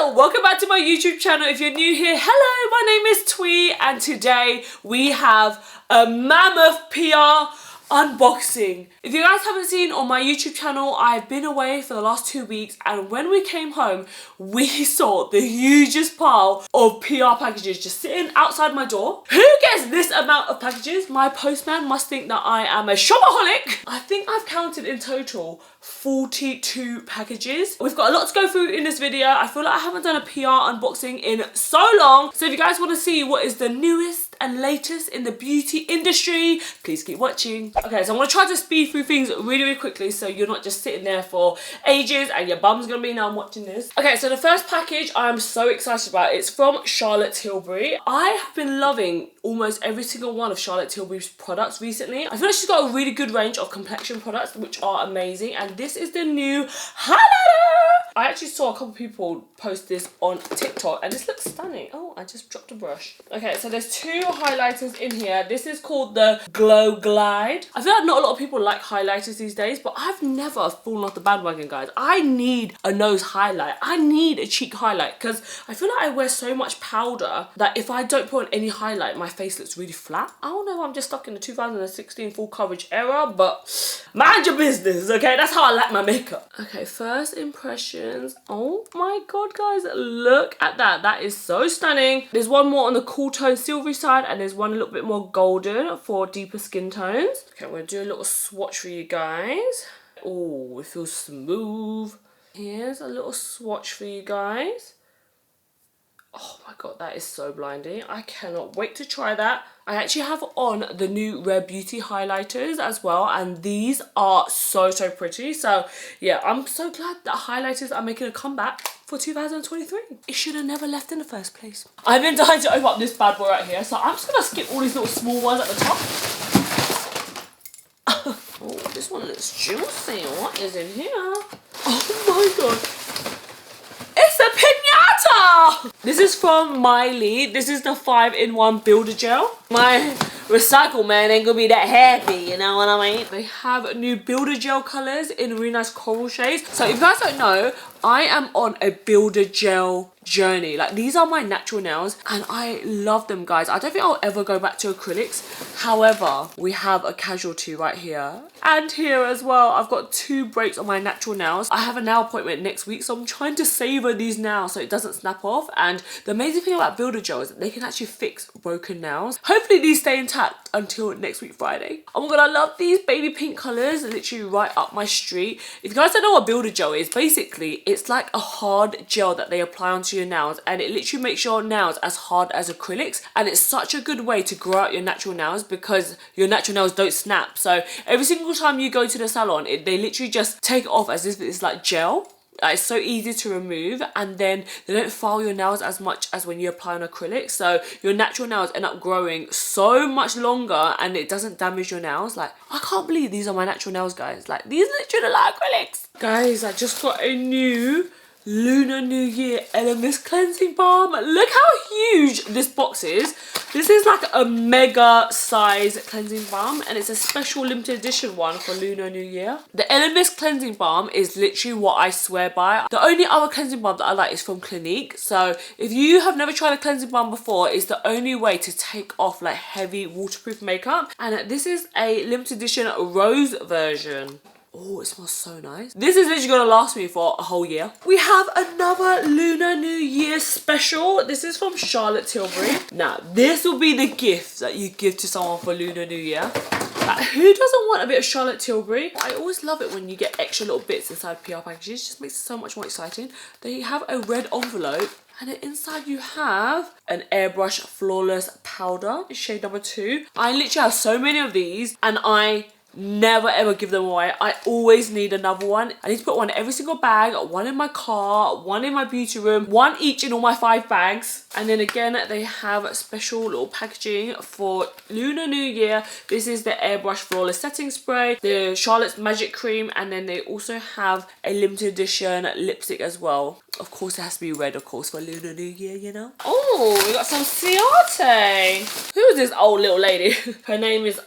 Hello, welcome back to my YouTube channel. If you're new here, hello, my name is Thuy, and today we have a mammoth PR unboxing. If you guys haven't seen on my YouTube channel, I've been away for the last 2 weeks, and when we came home, we saw the hugest pile of PR packages just sitting outside my door. Who gets this amount of packages? My postman must think that I am a shopaholic. I think I've counted in total 42 packages. We've got a lot to go through in this video. I feel like I haven't done a PR unboxing in so long. So if you guys want to see what is the newest and latest in the beauty industry, please keep watching. Okay, so I'm gonna try to speed through things really quickly so you're not just sitting there for ages and your bum's gonna be, now I'm watching this. Okay, so the first package I'm so excited about. It's from Tilbury. I have been loving almost every single one of Tilbury's products recently. I feel like she's got a really good range of complexion products which are amazing, and this is the new highlighter. I actually saw a couple people post this on TikTok and this looks stunning. Oh, I just dropped a brush. Okay, so there's two highlighters in here. This is called the Glow Glide. I feel like not a lot of people like highlighters these days, but I've never fallen off the bandwagon, guys. I need a nose highlight. I need a cheek highlight because I feel like I wear so much powder that if I don't put on any highlight, my face looks really flat. I don't know if I'm just stuck in the 2016 full coverage era, but mind your business, okay? That's how I like my makeup. Okay, first impressions. Oh my god, guys, look at that. That is so stunning. There's one more on the cool tone silvery side, and there's one a little bit more golden for deeper skin tones. Okay, I'm gonna do a little swatch for you guys. Oh, it feels smooth. Here's a little swatch for you guys. Oh my god, that is so blinding. I cannot wait to try that. I actually have on the new Rare Beauty highlighters as well, and these are so pretty. So yeah, I'm so glad that highlighters are making a comeback for 2023. It should have never left in the first place. I've been dying to open up this bad boy right here, so I'm just gonna skip all these little small ones at the top. Oh, this one looks juicy. What is in here? Oh my god. It's a pinata! This is from Mylee. This is the 5-in-1 builder gel. My recycle man ain't gonna be that happy, you know what I mean? They have new builder gel colours in really nice coral shades. So if you guys don't know, I am on a builder gel journey. Like, these are my natural nails and I love them, guys. I don't think I'll ever go back to acrylics. However, we have a casualty right here and here as well. I've got 2 breaks on my natural nails. I have a nail appointment next week, so I'm trying to savor these nails so it doesn't snap off. And the amazing thing about builder gel is that they can actually fix broken nails. Hopefully these stay intact until next week Friday. Oh my god, I love these baby pink colors, literally right up my street. If you guys don't know what builder gel is, basically it's like a hard gel that they apply onto your nails, and it literally makes your nails as hard as acrylics, and it's such a good way to grow out your natural nails because your natural nails don't snap. So every single time you go to the salon, they literally just take it off as if it's like gel. It's so easy to remove, and then they don't file your nails as much as when you apply on acrylic, so your natural nails end up growing so much longer and it doesn't damage your nails. Like, I can't believe these are my natural nails, guys. Like, these literally look like acrylics. Guys, I just got a new Lunar New Year Elemis cleansing balm. Look how huge this box is. This is like a mega size cleansing balm, and it's a special limited edition one for Lunar New Year. The Elemis cleansing balm is literally what I swear by. The only other cleansing balm that I like is from Clinique. So if you have never tried a cleansing balm before, it's the only way to take off like heavy waterproof makeup. And this is a limited edition rose version. Oh, it smells so nice. This is literally gonna last me for a whole year. We have another Lunar New Year special. This is from Tilbury. Now, this will be the gift that you give to someone for Lunar New Year. Like, who doesn't want a bit of Tilbury? I always love it when you get extra little bits inside PR packages. It just makes it so much more exciting. They have a red envelope, and inside you have an airbrush flawless powder, shade number 2. I literally have so many of these, and I never ever give them away. I always need another one. I need to put one in every single bag, one in my car, one in my beauty room, one each in all my 5 bags. And then again, they have special little packaging for Lunar New Year. This is the airbrush flawless setting spray, the Charlotte's Magic Cream, and then they also have a limited edition lipstick as well. Of course, it has to be red, of course, for Lunar New Year, you know. Oh, we got some Ciate. Who is this old little lady? Her name is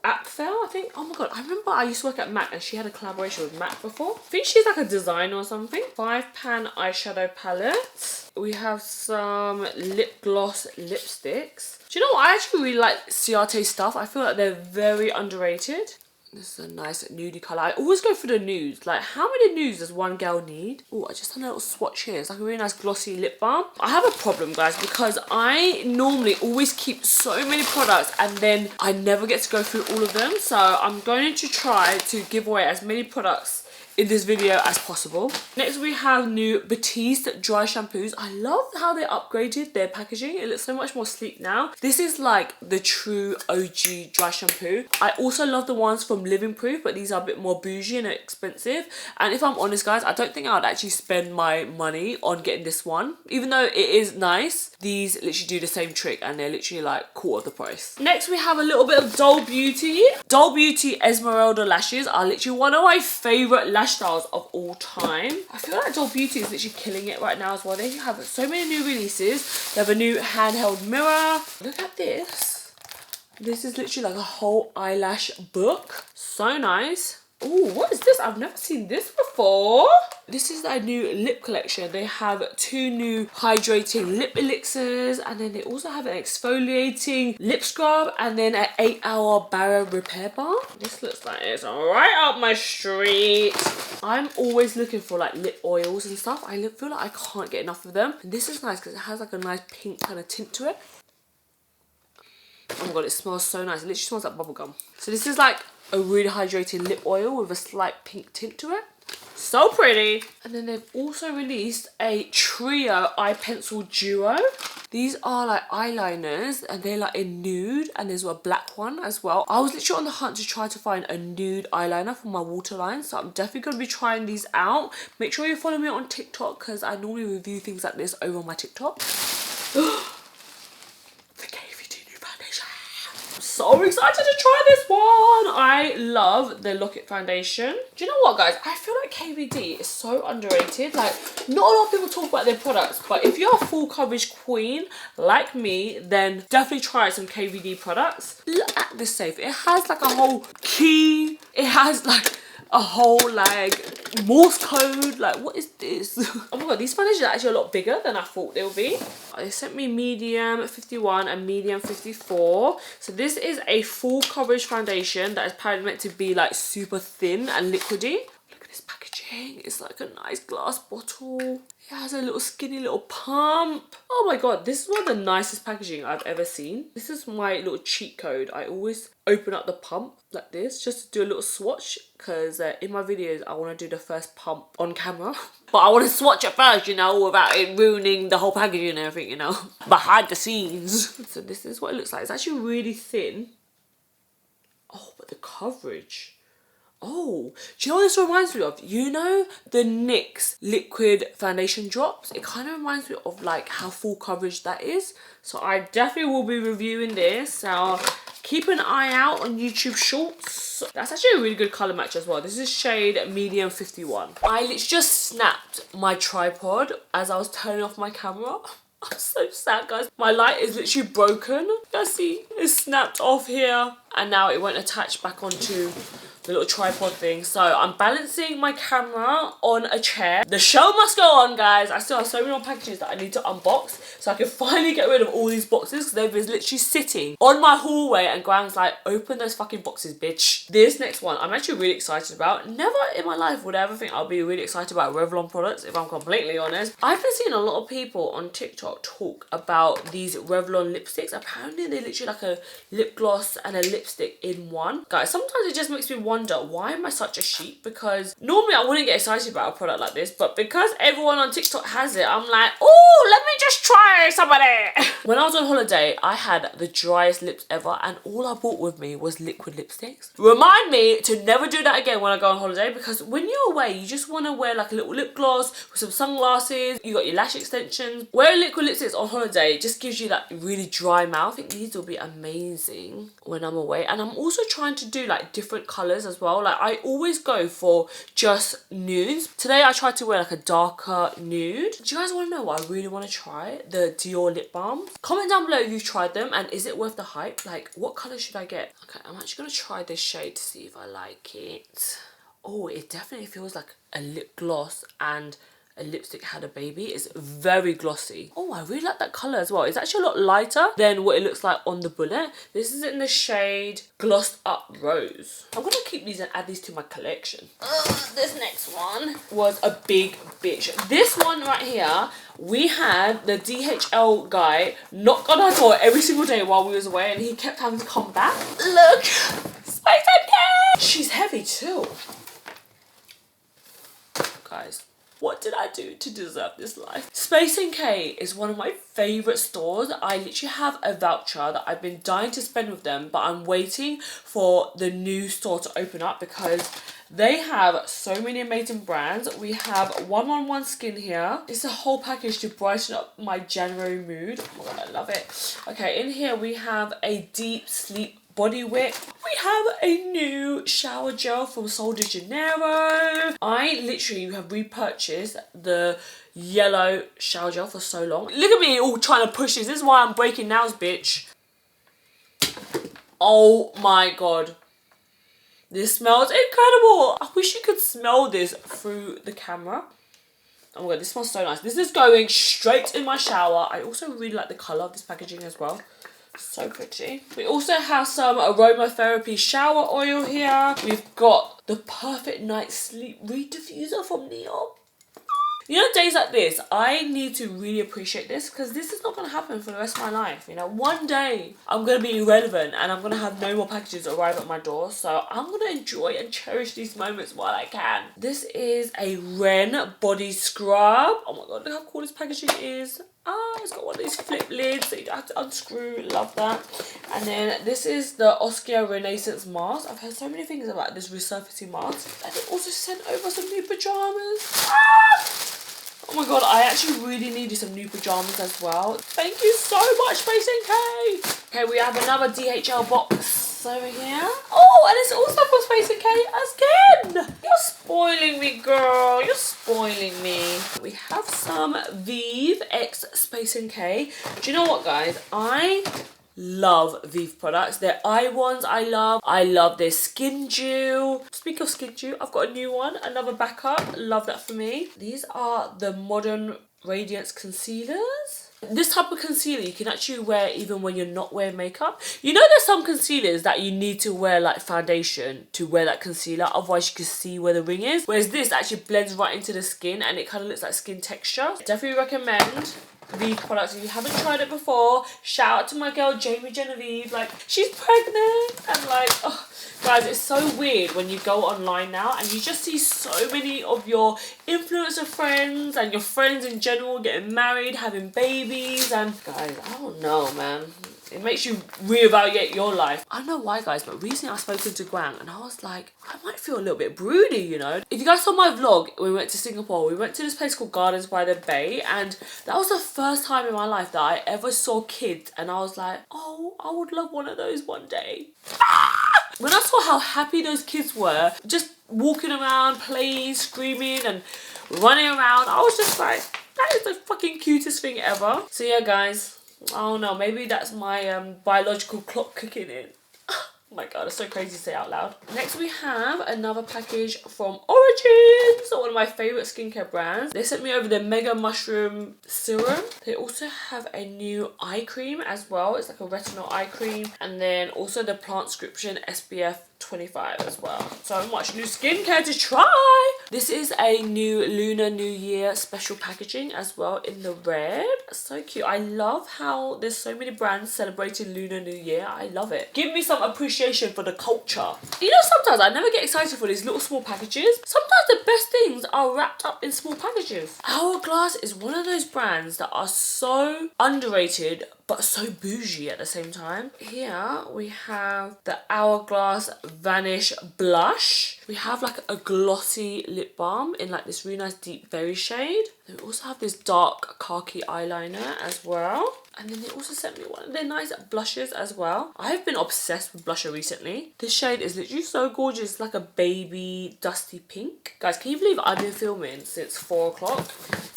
App Fair, I think. Oh my god, I remember I used to work at MAC and she had a collaboration with MAC before. I think she's like a designer or something. 5-pan eyeshadow palette. We have some lip gloss lipsticks. Do you know what? I actually really like Ciate stuff. I feel like they're very underrated. This is a nice nudie colour. I always go for the nudes. Like, how many nudes does one girl need? Oh, I just done a little swatch here. It's like a really nice glossy lip balm. I have a problem, guys, because I normally always keep so many products and then I never get to go through all of them. So I'm going to try to give away as many products in this video as possible. Next we have new Batiste dry shampoos. I love how they upgraded their packaging. It looks so much more sleek now. This is like the true OG dry shampoo. I also love the ones from Living Proof, but these are a bit more bougie and expensive. And if I'm honest, guys, I don't think I would actually spend my money on getting this one. Even though it is nice, these literally do the same trick and they're literally like quarter of the price. Next we have a little bit of Doll Beauty. Doll Beauty Esmeralda lashes are literally one of my favourite lash styles of all time. I feel like Doll Beauty is literally killing it right now as well. They have so many new releases. They have a new handheld mirror. Look at this. This is literally like a whole eyelash book. So nice. Oh, what is this? I've never seen this before. This is their new lip collection. They have 2 new hydrating lip elixirs, and then they also have an exfoliating lip scrub and then an 8-hour barrier repair balm. This looks like it's right up my street. I'm always looking for like lip oils and stuff. I feel like I can't get enough of them. And this is nice because it has like a nice pink kind of tint to it. Oh my god, it smells so nice. It literally smells like bubblegum. So this is like a really hydrating lip oil with a slight pink tint to it. So pretty. And then they've also released a trio eye pencil duo. These are like eyeliners and they're like in nude, and there's a black one as well. I was literally on the hunt to try to find a nude eyeliner for my waterline, so I'm definitely going to be trying these out. Make sure you follow me on TikTok because I normally review things like this over on my TikTok. So excited to try this one. I love the Lock It foundation. Do you know what, guys? I feel like KVD is so underrated. Like, not a lot of people talk about their products, but if you're a full coverage queen like me, then definitely try some KVD products. Look at this safe. It has like a whole key. It has like a whole like Morse code. Like, what is this? Oh my god, these foundations are actually a lot bigger than I thought they would be. They sent me medium 51 and medium 54. So this is a full coverage foundation that is apparently meant to be like super thin and liquidy. Look at this packaging. It's like a nice glass bottle. It has a little skinny little pump. Oh my god, this is one of the nicest packaging I've ever seen. This is my little cheat code. I always open up the pump like this just to do a little swatch, because in my videos I want to do the first pump on camera. But I want to swatch it first, you know, without it ruining the whole packaging and everything, you know, behind the scenes. So this is what it looks like. It's actually really thin. Oh, but the coverage. Oh, do you know what this reminds me of? You know the NYX liquid foundation drops? It kind of reminds me of like how full coverage that is. So I definitely will be reviewing this. So keep an eye out on YouTube Shorts. That's actually a really good colour match as well. This is shade medium 51. I literally just snapped my tripod as I was turning off my camera. I'm so sad, guys. My light is literally broken. You guys see, it's snapped off here. And now it won't attach back onto the little tripod thing. So I'm balancing my camera on a chair. The show must go on, guys. I still have so many more packages that I need to unbox so I can finally get rid of all these boxes, because they've been literally sitting on my hallway and Graham's like, open those fucking boxes, bitch. This next one I'm actually really excited about. Never in my life would I ever think I'll be really excited about Revlon products, if I'm completely honest. I've been seeing a lot of people on TikTok talk about these Revlon lipsticks. Apparently they're literally like a lip gloss and a lipstick in one. Guys, sometimes it just makes me wonder, why am I such a sheep? Because normally I wouldn't get excited about a product like this, but because everyone on TikTok has it, I'm like, oh, let me just try some of it. When I was on holiday, I had the driest lips ever, and all I brought with me was liquid lipsticks. Remind me to never do that again when I go on holiday, because when you're away, you just want to wear like a little lip gloss with some sunglasses, you got your lash extensions. Wearing liquid lipsticks on holiday just gives you that really dry mouth. I think these will be amazing when I'm away. away, and I'm also trying to do like different colours as well. Like I always go for just nudes. Today I tried to wear like a darker nude. Do you guys want to know what I really want to try? The Dior lip balm. Comment down below if you've tried them and is it worth the hype? Like what colour should I get? Okay, I'm actually going to try this shade to see if I like it. Oh, it definitely feels like a lip gloss and a lipstick had a baby. It's very glossy. Oh, I really like that colour as well. It's actually a lot lighter than what it looks like on the bullet. This is in the shade Glossed Up Rose. I'm gonna keep these and add these to my collection. This next one was a big bitch. This one right here, we had the DHL guy knock on our door every single day while we was away, and he kept having to come back. Look, Space NK. She's heavy too. Guys, what did I do to deserve this life? Space NK is one of my favourite stores. I literally have a voucher that I've been dying to spend with them, but I'm waiting for the new store to open up because they have so many amazing brands. We have 111 Skin here. It's a whole package to brighten up my January mood. Oh my god, I love it. Okay, in here we have a deep sleep body wick. We have a new shower gel from Sol de Janeiro. I literally have repurchased the yellow shower gel for so long. Look at me all trying to push this. This is why I'm breaking nails, bitch. Oh my god. This smells incredible. I wish you could smell this through the camera. Oh my god, this smells so nice. This is going straight in my shower. I also really like the colour of this packaging as well. So pretty. We also have some aromatherapy shower oil here. We've got the perfect night sleep reed diffuser from Neon. You know, days like this, I need to really appreciate this because this is not going to happen for the rest of my life. You know, one day I'm going to be irrelevant and I'm going to have no more packages arrive at my door. So I'm going to enjoy and cherish these moments while I can. This is a Ren body scrub. Oh my god, look how cool this packaging is. It's got one of these flip lids so you don't have to unscrew. Love that. And then this is the Oskia Renaissance mask. I've heard so many things about this resurfacing mask. And they also sent over some new pyjamas. Oh my god, I actually really needed some new pyjamas as well. Thank you so much, Space NK. Okay, we have another DHL box over here. Oh, and it's also from Space NK again. You're spoiling me, girl. You're spoiling me. We have some Vieve x Space NK. Do you know what, guys? I love Vieve products. Their eye ones I love. I love their skin dew. Speaking of skin dew, I've got a new one, another backup. Love that for me. These are the Modern Radiance concealers. This type of concealer you can actually wear even when you're not wearing makeup. You know there's some concealers that you need to wear like foundation to wear that concealer, otherwise you can see where the ring is. Whereas this actually blends right into the skin and it kind of looks like skin texture. Definitely recommend these products if you haven't tried it before. Shout out to my girl Jamie Genevieve, like she's pregnant and like, oh guys, it's so weird when you go online now and you just see so many of your influencer friends and your friends in general getting married, having babies, and guys, I don't know, man. It makes you reevaluate your life. I don't know why, guys, but recently I've spoken to Guang and I was like, I might feel a little bit broody, you know. If you guys saw my vlog when we went to Singapore, we went to this place called Gardens by the Bay, and that was the first time in my life that I ever saw kids and I was like, oh, I would love one of those one day. When I saw how happy those kids were, just walking around, playing, screaming and running around, I was just like, that is the fucking cutest thing ever. So yeah, guys, I don't know, maybe that's my biological clock kicking in. Oh my god, it's so crazy to say out loud. Next we have another package from Origins, one of my favourite skincare brands. They sent me over the Mega Mushroom Serum. They also have a new eye cream as well. It's like a retinol eye cream. And then also the Plantscription SPF 25 as well. So much new skincare to try. This is a new Lunar New Year special packaging as well in the red. So cute. I love how there's so many brands celebrating Lunar New Year. I love it. Give me some appreciation for the culture. You know, sometimes I never get excited for these little small packages. Sometimes the best things are wrapped up in small packages. Hourglass is one of those brands that are so underrated but so bougie at the same time. Here we have the Hourglass Vanish Blush. We have like a glossy lip balm in like this really nice deep berry shade. Then we also have this dark khaki eyeliner as well. And then they also sent me one of their nice blushes as well. I've been obsessed with blusher recently. This shade is literally so gorgeous. It's like a baby dusty pink. Guys, can you believe I've been filming since 4 o'clock?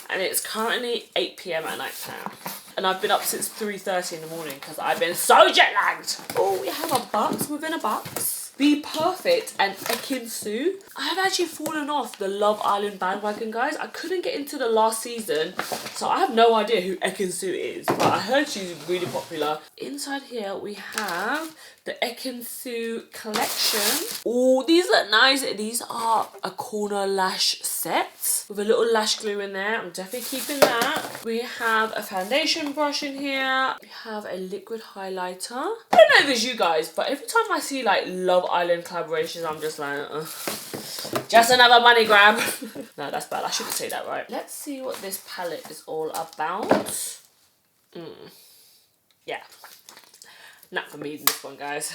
And it's currently 8 PM at night time. And I've been up since 3:30 in the morning because I've been so jet lagged. Oh, we have a box within a box. Be Perfect and Ekin-Su. I have actually fallen off the Love Island bandwagon, guys. I couldn't get into the last season, so I have no idea who Ekin-Su is, but I heard she's really popular. Inside here we have the Ekin-Su collection. Oh, these look nice. These are a corner lash set with a little lash glue in there. I'm definitely keeping that. We have a foundation brush in here. We have a liquid highlighter. I don't know if it's you guys, but every time I see like Love Island collaborations, I'm just like, just another money grab. No, that's bad. I shouldn't say that, right? Let's see what this palette is all about. Yeah. Not for me, this one, guys.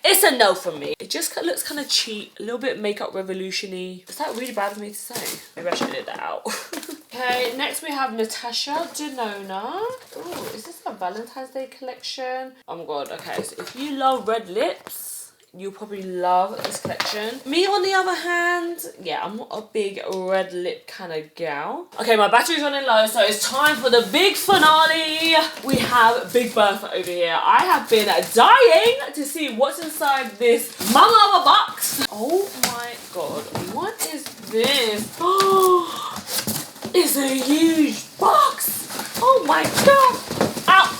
It's a no for me. It just looks kind of cheap, a little bit makeup revolution-y. Is that really bad for me to say? Maybe I should edit that out. Okay, next we have Natasha Denona. Oh, is this a Valentine's Day collection? Oh my god, okay. So if you love red lips, you'll probably love this collection. Me, on the other hand, yeah, I'm not a big red lip kind of gal. Okay, my battery's running low, so it's time for the big finale. We have Big Bertha over here. I have been dying to see what's inside this mama of a box. Oh my god, what is this? Oh, it's a huge box. Oh my god. Ow.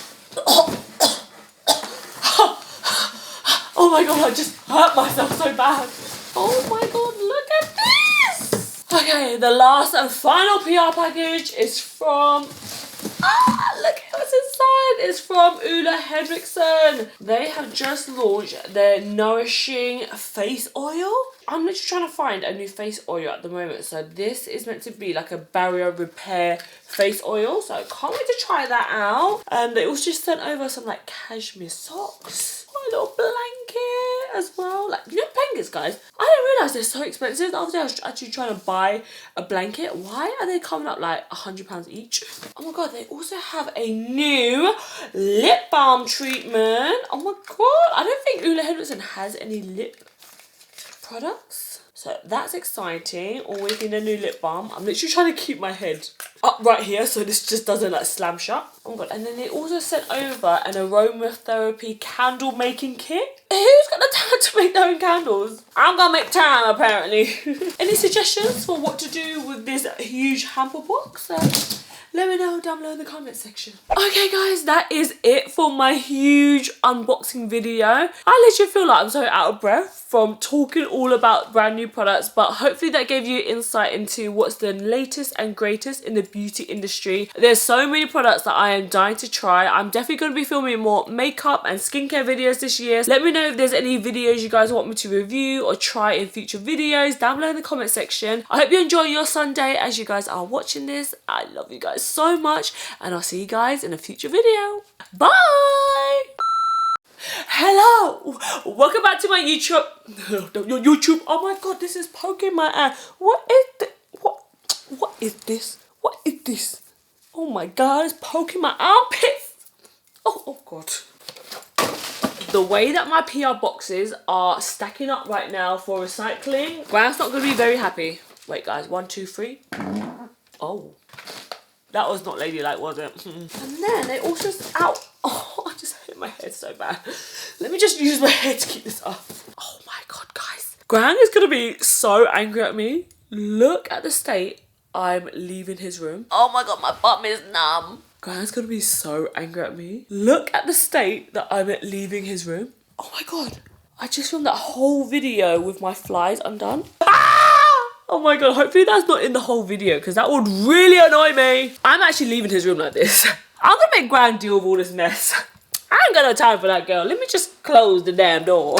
Oh my god, I just hurt myself so bad. Oh my god, look at this! Okay, the last and final PR package is from... look at what's inside. It's from Ole Henriksen. They have just launched their Nourishing Face Oil. I'm literally trying to find a new face oil at the moment. So this is meant to be like a barrier repair face oil. So I can't wait to try that out. And they also just sent over some like cashmere socks. A little blanket as well. Like, you know, blankets, guys, I didn't realise they're so expensive. The other day I was actually trying to buy a blanket. Why are they coming up like £100 each? Oh my god, they also have a new lip balm treatment. Oh my god, I don't think Ole Henriksen has any lip products. So that's exciting. Always need a new lip balm. I'm literally trying to keep my head up right here so this just doesn't like slam shut. Oh my god, and then they also sent over an aromatherapy candle making kit. Who's got the time to make their own candles? I'm gonna make time apparently. Any suggestions for what to do with this huge hamper box? Let me know down below in the comment section. Okay guys, that is it for my huge unboxing video. I literally feel like I'm so out of breath from talking all about brand new products, but hopefully that gave you insight into what's the latest and greatest in the beauty industry. There's so many products that I am dying to try. I'm definitely going to be filming more makeup and skincare videos this year. Let me know if there's any videos you guys want me to review or try in future videos down below in the comment section. I hope you enjoy your Sunday as you guys are watching this. I love you guys so much and I'll see you guys in a future video. Bye! Hello! Welcome back to my YouTube. Your YouTube. Oh my god, this is poking my eye. What is this? What is this? What is this? Oh my god, it's poking my armpits. Oh god. The way that my PR boxes are stacking up right now for recycling, Grand's not going to be very happy. Wait guys, 1, 2, 3. Oh. That was not ladylike, was it? And then they also... Ow! Oh, I just hit my head so bad. Let me just use my head to keep this up. Oh my god, guys. Gran is going to be so angry at me. Look at the state I'm leaving his room. Oh my god, my bum is numb. Gran's going to be so angry at me. Look at the state that I'm leaving his room. Oh my god. I just filmed that whole video with my flies undone. Oh my god, hopefully that's not in the whole video because that would really annoy me. I'm actually leaving his room like this. I'm gonna make Gran deal with all this mess. I ain't got no time for that girl. Let me just close the damn door.